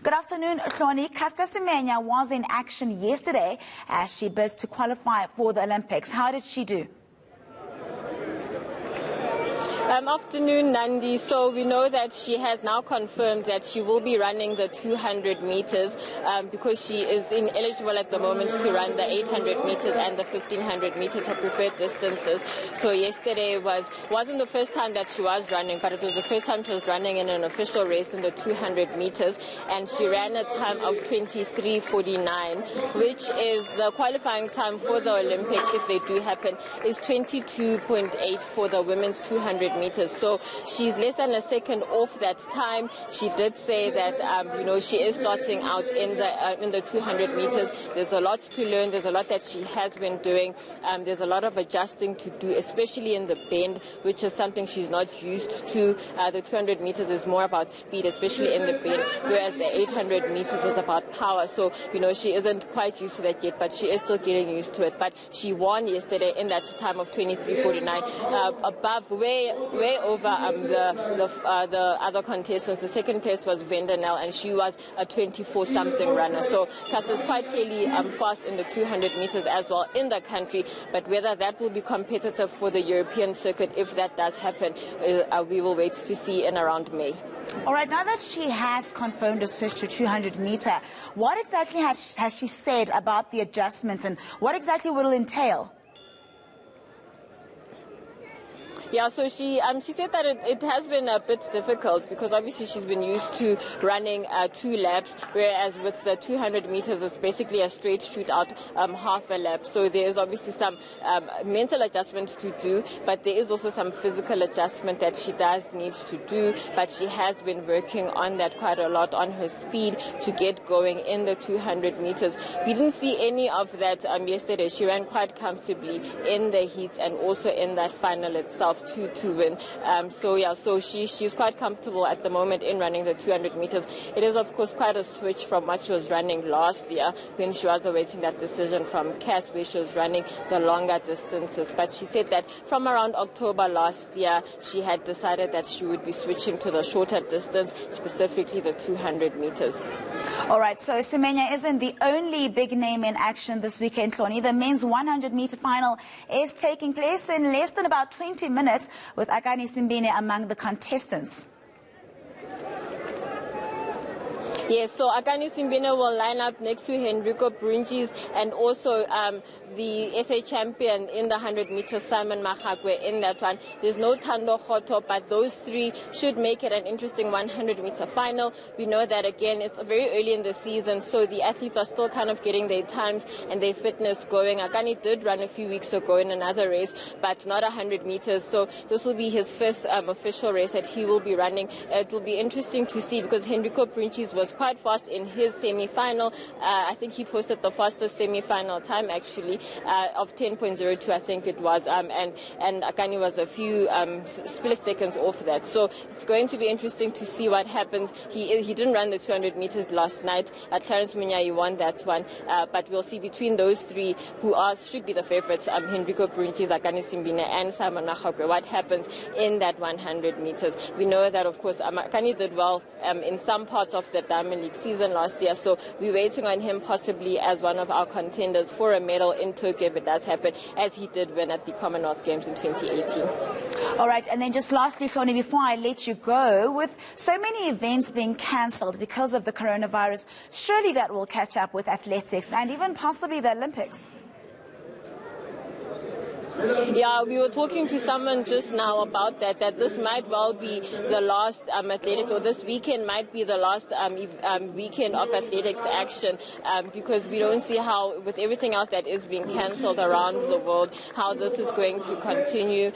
Good afternoon, Hloni. Semenya was in action yesterday as she bids to qualify for the Olympics. How did she do? Afternoon, Nandi. So we know that she has now confirmed that she will be running the 200 meters because she is ineligible at the moment to run the 800 meters and the 1500 meters, her preferred distances. So yesterday wasn't the first time that she was running, but it was the first time she was running in an official race in the 200 meters, and she ran a time of 23:49, which is the qualifying time for the Olympics, if they do happen, is 22.8 for the women's 200 meters. So she's less than a second off that time. She did say that she is starting out in the 200 meters. There's a lot to learn. There's a lot that she has been doing. There's a lot of adjusting to do, especially in the bend, which is something she's not used to. The 200 meters is more about speed, especially in the bend, whereas the 800 meters was about power. So she isn't quite used to that yet, but she is still getting used to it. But she won yesterday in that time of 23:49, above way over the other contestants. The second place was Vendanel, and she was a 24-something runner. So Caster's quite clearly fast in the 200 meters as well in the country, but whether that will be competitive for the European circuit, if that does happen, we will wait to see in around May. All right, now that she has confirmed a switch to 200 meter, what exactly has she said about the adjustment, and what exactly will it entail? Yeah, so she said that it has been a bit difficult because obviously she's been used to running 2 laps, whereas with the 200 meters it's basically a straight shoot out half a lap. So there is obviously some mental adjustment to do, but there is also some physical adjustment that she does need to do. But she has been working on that quite a lot, on her speed to get going in the 200 meters. We didn't see any of that yesterday. She ran quite comfortably in the heats and also in that final itself to win. So she's quite comfortable at the moment in running the 200 meters. It is of course quite a switch from what she was running last year when she was awaiting that decision from CAS, where she was running the longer distances. But she said that from around October last year she had decided that she would be switching to the shorter distance, specifically the 200 meters. All right, so Semenya isn't the only big name in action this weekend, Hloni. The men's 100-meter final is taking place in less than about 20 minutes with Akani Simbine among the contestants. Yes, so Akani Simbine will line up next to Henrico Brunchis and also the SA champion in the 100 meters, Simon Mahakwe, in that one. There's no Thando Khoto, but those three should make it an interesting 100-meter final. We know that, again, it's very early in the season, so the athletes are still kind of getting their times and their fitness going. Akani did run a few weeks ago in another race, but not 100 meters, so this will be his first official race that he will be running. It will be interesting to see because Henrico Brunchis was quite fast in his semi-final. I think he posted the fastest semi-final time, actually, of 10.02, I think it was, and Akani was a few split seconds off that. So it's going to be interesting to see what happens. He didn't run the 200 meters last night. Clarence Munyai won that one, but we'll see between those three who should be the favorites, Henrico Brunchis, Akani Simbine, and Simon Mahakwe, what happens in that 100 meters. We know that, of course, Akani did well in some parts of the Diamond League season last year, so we're waiting on him possibly as one of our contenders for a medal in Tokyo if it does happen, as he did win at the Commonwealth Games in 2018. All right, and then just lastly, Hloni, before I let you go, with so many events being cancelled because of the coronavirus, surely that will catch up with athletics and even possibly the Olympics. Yeah, we were talking to someone just now about that this might well be the last athletics, or this weekend might be the last weekend of athletics action, because we don't see how, with everything else that is being cancelled around the world, how this is going to continue.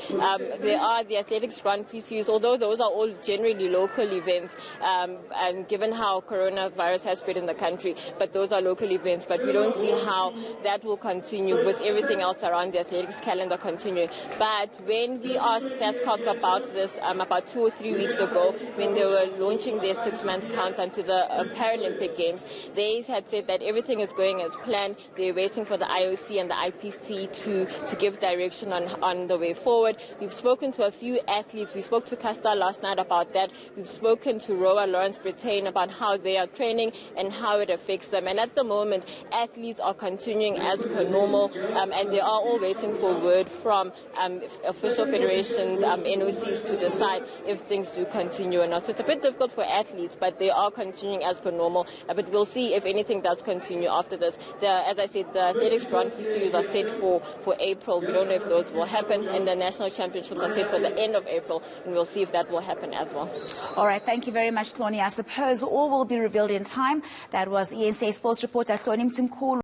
There are the Athletics Grand Prix series, although those are all generally local events, and given how coronavirus has spread in the country, but those are local events, but we don't see how that will continue with everything else around the athletics calendar and they're continuing. But when we asked SASCOC about this about 2 or 3 weeks ago, when they were launching their 6-month countdown to the Paralympic Games, they had said that everything is going as planned. They're waiting for the IOC and the IPC to give direction on the way forward. We've spoken to a few athletes. We spoke to Casta last night about that. We've spoken to rower Lawrence Britain about how they are training and how it affects them. And at the moment, athletes are continuing as per normal, and they are all waiting for word from official federations, NOCs, to decide if things do continue or not. So it's a bit difficult for athletes, but they are continuing as per normal. But we'll see if anything does continue after this. As I said, the Athletics Grand Prix series are set for April. We don't know if those will happen, and the National Championships are set for the end of April, and we'll see if that will happen as well. All right, thank you very much, Hloni. I suppose all will be revealed in time. That was eNCA Sports Reporter Hloni Mtimkulu.